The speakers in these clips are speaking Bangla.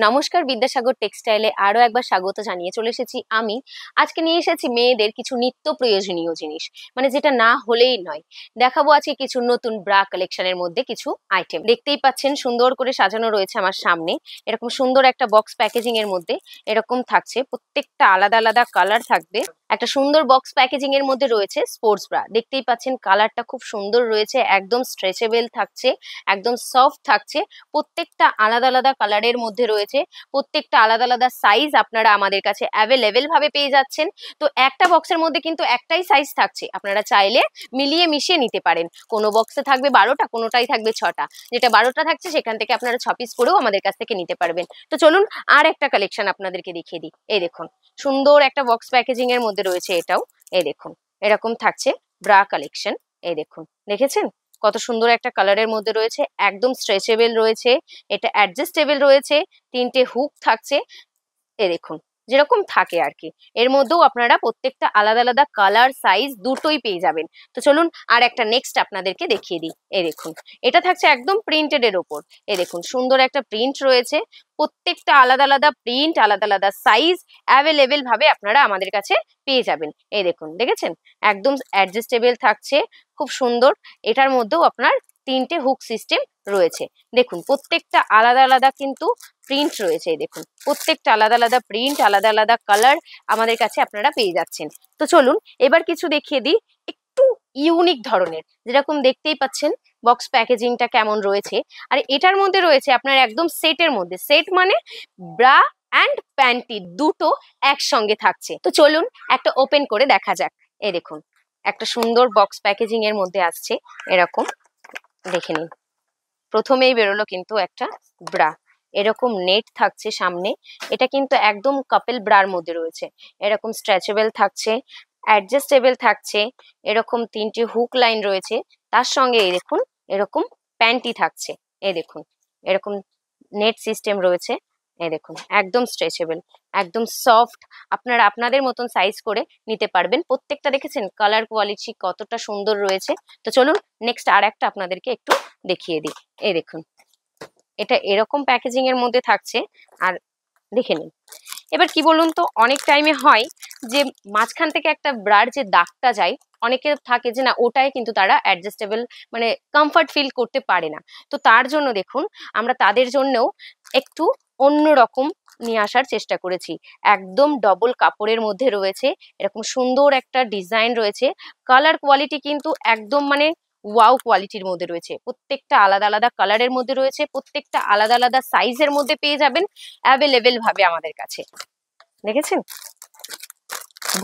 নমস্কার, বিদ্যাসাগর টেক্সটাইলে আরো একবার স্বাগত জানিয়ে চলে এসেছি আমি। আজকে নিয়ে এসেছি মেয়েদের কিছু নিত্য প্রয়োজনীয় জিনিস, মানে যেটা না হলেই নয়। দেখাবো আজকে কিছু নতুন ব্রা কালেকশনের মধ্যে কিছু আইটেম। দেখতেই পাচ্ছেন সুন্দর করে সাজানো রয়েছে আমার সামনে। এরকম সুন্দর একটা বক্স প্যাকেজিং এর মধ্যে এরকম থাকছে, প্রত্যেকটা আলাদা আলাদা কালার থাকবে। একটা সুন্দর বক্স প্যাকেজিং এর মধ্যে রয়েছে স্পোর্টস ব্রা। দেখতেই পাচ্ছেন কালারটা খুব সুন্দর রয়েছে, একদম স্ট্রেচেবল থাকছে, একদম সফট থাকছে। প্রত্যেকটা আলাদা আলাদা কালারের মধ্যে রয়েছে, প্রত্যেকটা আলাদা আলাদা সাইজ আপনারা আমাদের কাছে অ্যাভেলেবেল ভাবে পেয়ে যাচ্ছেন। তো একটা বক্সের মধ্যে কিন্তু একটাই সাইজ থাকছে, আপনারা চাইলে মিলিয়ে মিশিয়ে নিতে পারেন। কোনো বক্সে থাকবে 12টা, কোনোটাই থাকবে 6টা। যেটা 12টা থাকছে সেখান থেকে আপনারা 6 পিস করেও আমাদের কাছ থেকে নিতে পারবেন। তো চলুন আর একটা কালেকশন আপনাদেরকে দেখিয়ে দিই। এই দেখুন সুন্দর একটা বক্স প্যাকেজিং এর মধ্যে রয়েছে এটাও। এই দেখুন এরকম থাকছে ব্রা কালেকশন। এই দেখুন, দেখেছেন কত সুন্দর একটা কালারের মধ্যে রয়েছে, একদম স্ট্রেচেবল রয়েছে, এটা অ্যাডজাস্টেবল রয়েছে, 3টে হুক থাকছে। এ দেখুন যেরকম থাকে আর কি, এর মধ্যেও আপনারা প্রত্যেকটা আলাদা আলাদা কালার সাইজ দুটোই পেয়ে যাবেন। তো চলুন আর একটা নেক্সট আপনাদেরকে দেখিয়ে দিই। এই দেখুন এটা থাকছে একদম প্রিন্টেড এর ওপর। এই দেখুন সুন্দর একটা প্রিন্ট রয়েছে, প্রত্যেকটা আলাদা আলাদা প্রিন্ট, আলাদা আলাদা সাইজ অ্যাভেলেবেল ভাবে আপনারা আমাদের কাছে পেয়ে যাবেন। এই দেখুন দেখেছেন একদম অ্যাডজাস্টেবল থাকছে, খুব সুন্দর। এটার মধ্যেও আপনার 3টে হুক সিস্টেম রয়েছে। দেখুন প্রত্যেকটা আলাদা আলাদা কিন্তু প্রিন্ট রয়েছে। এই দেখুন প্রত্যেকটা আলাদা আলাদা প্রিন্ট, আলাদা আলাদা কালার আমাদের কাছে আপনারা পেয়ে যাচ্ছেন। তো চলুন এবার কিছু দেখিয়ে দিই একটু ইউনিক ধরনের। যেরকম দেখতেই পাচ্ছেন বক্স প্যাকেজিংটা কেমন রয়েছে, আর এটার মধ্যে রয়েছে আপনার একদম সেটের মধ্যে, সেট মানে ব্রা অ্যান্ড প্যান্টি দুটো একসঙ্গে থাকছে। তো চলুন একটা ওপেন করে দেখা যাক। এই দেখুন একটা সুন্দর বক্স প্যাকেজিং এর মধ্যে আসছে এরকম, দেখে নিন। প্রথমেই বেরোলো কিন্তু একটা ব্রা, এরকম নেট থাকছে সামনে। এটা কিন্তু একদম কাপেল ব্রার মধ্যে রয়েছে, এরকম স্ট্রেচেবল থাকছে, অ্যাডজাস্টেবল থাকছে, এরকম 3টে হুক লাইন রয়েছে। তার সঙ্গে এই দেখুন এরকম প্যান্টি থাকছে। এই দেখুন এরকম নেট সিস্টেম রয়েছে। এই দেখুন একদম স্ট্রেচেবল, একদম সফট, আপনারা আপনাদের মতন সাইজ করে নিতে পারবেন। প্রত্যেকটা দেখেছেন কালার কোয়ালিটি কতটা সুন্দর রয়েছে। তো চলুন নেক্সট আর একটা আপনাদেরকে একটু দেখিয়ে দিই। এই দেখুন এটা এরকম প্যাকেজিং এর মধ্যে থাকছে, আর দেখে নিন। এবার কি বলুন তো, অনেক টাইমে হয় যে মাঝখান থেকে একটা ব্রার যে দাগটা যায়, অনেকের থাকে যে না ওটাই কিন্তু তারা অ্যাডজাস্টেবল মানে কমফর্ট ফিল করতে পারে না। তো তার জন্য দেখুন আমরা তাদের জন্যও একটু অন্য রকম নিয়ে আসার চেষ্টা করেছি। একদম ডবল কাপড়ের মধ্যে রয়েছে, এরকম সুন্দর একটা ডিজাইন রয়েছে, কালার কোয়ালিটি কিন্তু একদম মানে ওয়াও কোয়ালিটির মধ্যে রয়েছে। প্রত্যেকটা আলাদা আলাদা কালারের মধ্যে রয়েছে, প্রত্যেকটা আলাদা আলাদা সাইজের মধ্যে পেয়ে যাবেন অ্যাভেলেবেল ভাবে আমাদের কাছে। দেখেছেন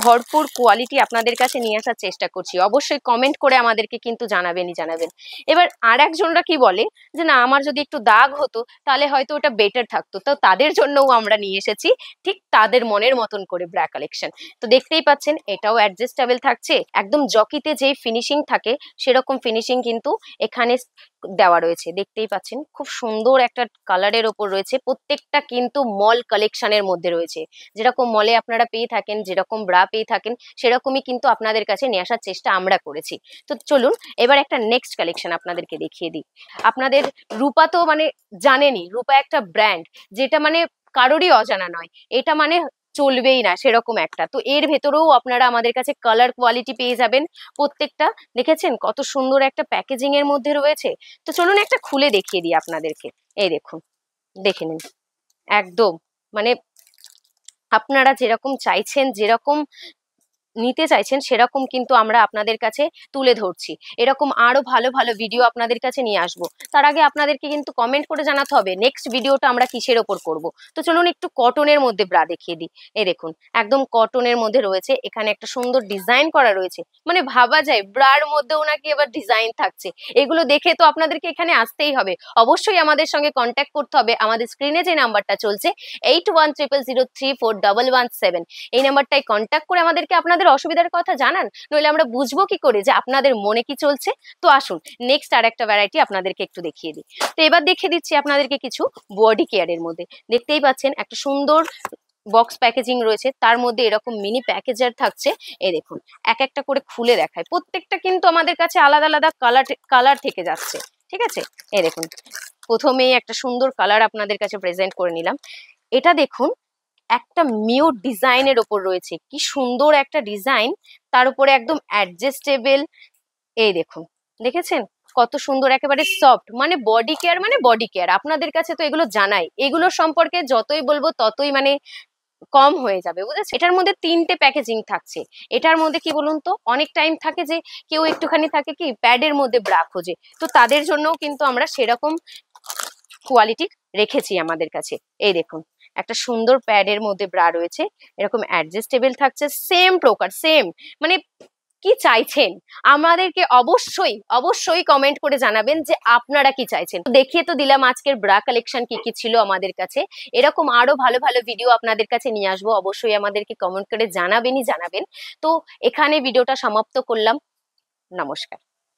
ভরপুর কোয়ালিটি আপনাদের কাছে নিয়ে আসার চেষ্টা করছি। অবশ্যই কমেন্ট করে আমাদেরকে কিন্তু জানাবেনই জানাবেন। এবার আর একজনরা কি বলে যে না আমার যদি একটু দাগ হতো তাহলে হয়তো ওটা বেটার থাকতো, তো তাদের জন্যও আমরা নিয়ে এসেছি ঠিক তাদের মনের মতন করে ব্রা কালেকশন। তো দেখতেই পাচ্ছেন এটাও অ্যাডজাস্টেবল থাকছে, একদম জকিতে যেই ফিনিশিং থাকে সেরকম ফিনিশিং কিন্তু এখানে দেওয়া রয়েছে। দেখতেই পাচ্ছেন খুব সুন্দর একটা কালারের ওপর রয়েছে, প্রত্যেকটা কিন্তু মল কালেকশনের মধ্যে রয়েছে। যেরকম মলে আপনারা পেয়ে থাকেন, যেরকম ব্রা পেয়ে থাকেন, সেরকমই কিন্তু আপনাদের কাছে নিয়ে আসার চেষ্টা আমরা করেছি। তো চলুন এবার একটা নেক্সট কালেকশন আপনাদেরকে দেখিয়ে দিই। আপনাদের রূপা তো মানে জানেনই, রূপা একটা ব্র্যান্ড যেটা মানে কারোরই অজানা নয়, এটা মানে চলবেই না সেরকম একটা। তো এর ভেতরেও আপনারা আমাদের কাছে কালার কোয়ালিটি পেয়ে যাবেন প্রত্যেকটা। দেখেছেন কত সুন্দর একটা প্যাকেজিং এর মধ্যে রয়েছে। তো চলুন একটা খুলে দেখিয়ে দিই আপনাদেরকে। এই দেখুন দেখে নিন একদম মানে আপনারা যেরকম চাইছেন, যেরকম নিতে চাইছেন সেরকম কিন্তু আমরা আপনাদের কাছে তুলে ধরছি। এরকম আরো ভালো ভালো ভিডিও আপনাদের কাছে নিয়ে আসবো। তার আগে আপনাদেরকে কিন্তু কমেন্ট করে জানাতে হবে নেক্সট ভিডিওটা আমরা কিসের ওপর করব। তো চলুন একটু কটনের মধ্যে ব্রা দেখিয়ে দিই। এই দেখুন একদম কটনের মধ্যে রয়েছে, এখানে একটা সুন্দর ডিজাইন করা রয়েছে, মানে ভাবা যায় ব্রার মধ্যেও নাকি এবার ডিজাইন থাকছে। এগুলো দেখে তো আপনাদেরকে এখানে আসতেই হবে। অবশ্যই আমাদের সঙ্গে কন্ট্যাক্ট করতে হবে। আমাদের স্ক্রিনে যে নাম্বারটা চলছে 8100034117, এই নাম্বারটাই কন্ট্যাক্ট করে আমাদেরকে আপনাদের অসুবিধার কথা জানান, নইলে আমরা বুঝবো কি করে যে আপনাদের মনে কি চলছে। তো আসুন নেক্সট আর একটা ভ্যারাইটি আপনাদেরকে একটু দেখিয়ে দিই। তো এবার দেখিয়ে দিচ্ছি আপনাদেরকে কিছু বডি কেয়ারের মধ্যে। দেখতেই পাচ্ছেন একটা সুন্দর বক্স প্যাকেজিং রয়েছে, তার মধ্যে এরকম মিনি প্যাকেজার থাকছে। এই দেখুন এক একটা করে খুলে দেখায়, প্রত্যেকটা কিন্তু আমাদের কাছে আলাদা আলাদা কালার কালার থেকে যাচ্ছে। ঠিক আছে এই দেখুন প্রথমেই একটা সুন্দর কালার আপনাদের কাছে প্রেজেন্ট করে নিলাম। এটা দেখুন, একটা মিউট ডিজাইনের ওপর রয়েছে, কি সুন্দর একটা ডিজাইন, তার উপরে একদম অ্যাডজাস্টেবল। এই দেখুন, দেখেছেন কত সুন্দর, একেবারে সফট, মানে বডি কেয়ার, মানে বডি কেয়ার। আপনাদের কাছে তো এগুলো জানাই, এগুলোর সম্পর্কে যতই বলবো ততই মানে কম হয়ে যাবে, বুঝেছেন। এটার মধ্যে 3টে প্যাকেজিং থাকছে। এটার মধ্যে কি বলুন তো, অনেক টাইম থাকে যে কেউ একটুখানি থাকে কি প্যাডের মধ্যে ব্রা খোঁজে, তো তাদের জন্যও কিন্তু আমরা সেরকম কোয়ালিটি রেখেছি আমাদের কাছে। এই দেখুন, একটা সুন্দর প্যাডের মধ্যে ব্রা রয়েছে, এরকম অ্যাডজাস্টেবল থাকছে, সেম প্রকার, সেম। মানে কি চাইছেন আমাদেরকে অবশ্যই অবশ্যই কমেন্ট করে জানাবেন যে আপনারা কি চাইছেন। দেখিয়ে তো দিলাম আজকের ব্রা কালেকশন কি কি ছিল আমাদের কাছে। এরকম আরো ভালো ভালো ভিডিও আপনাদের কাছে নিয়ে আসবো, অবশ্যই আমাদেরকে কমেন্ট করে জানাবেনই জানাবেন। তো এখানে ভিডিওটা সমাপ্ত করলাম। নমস্কার।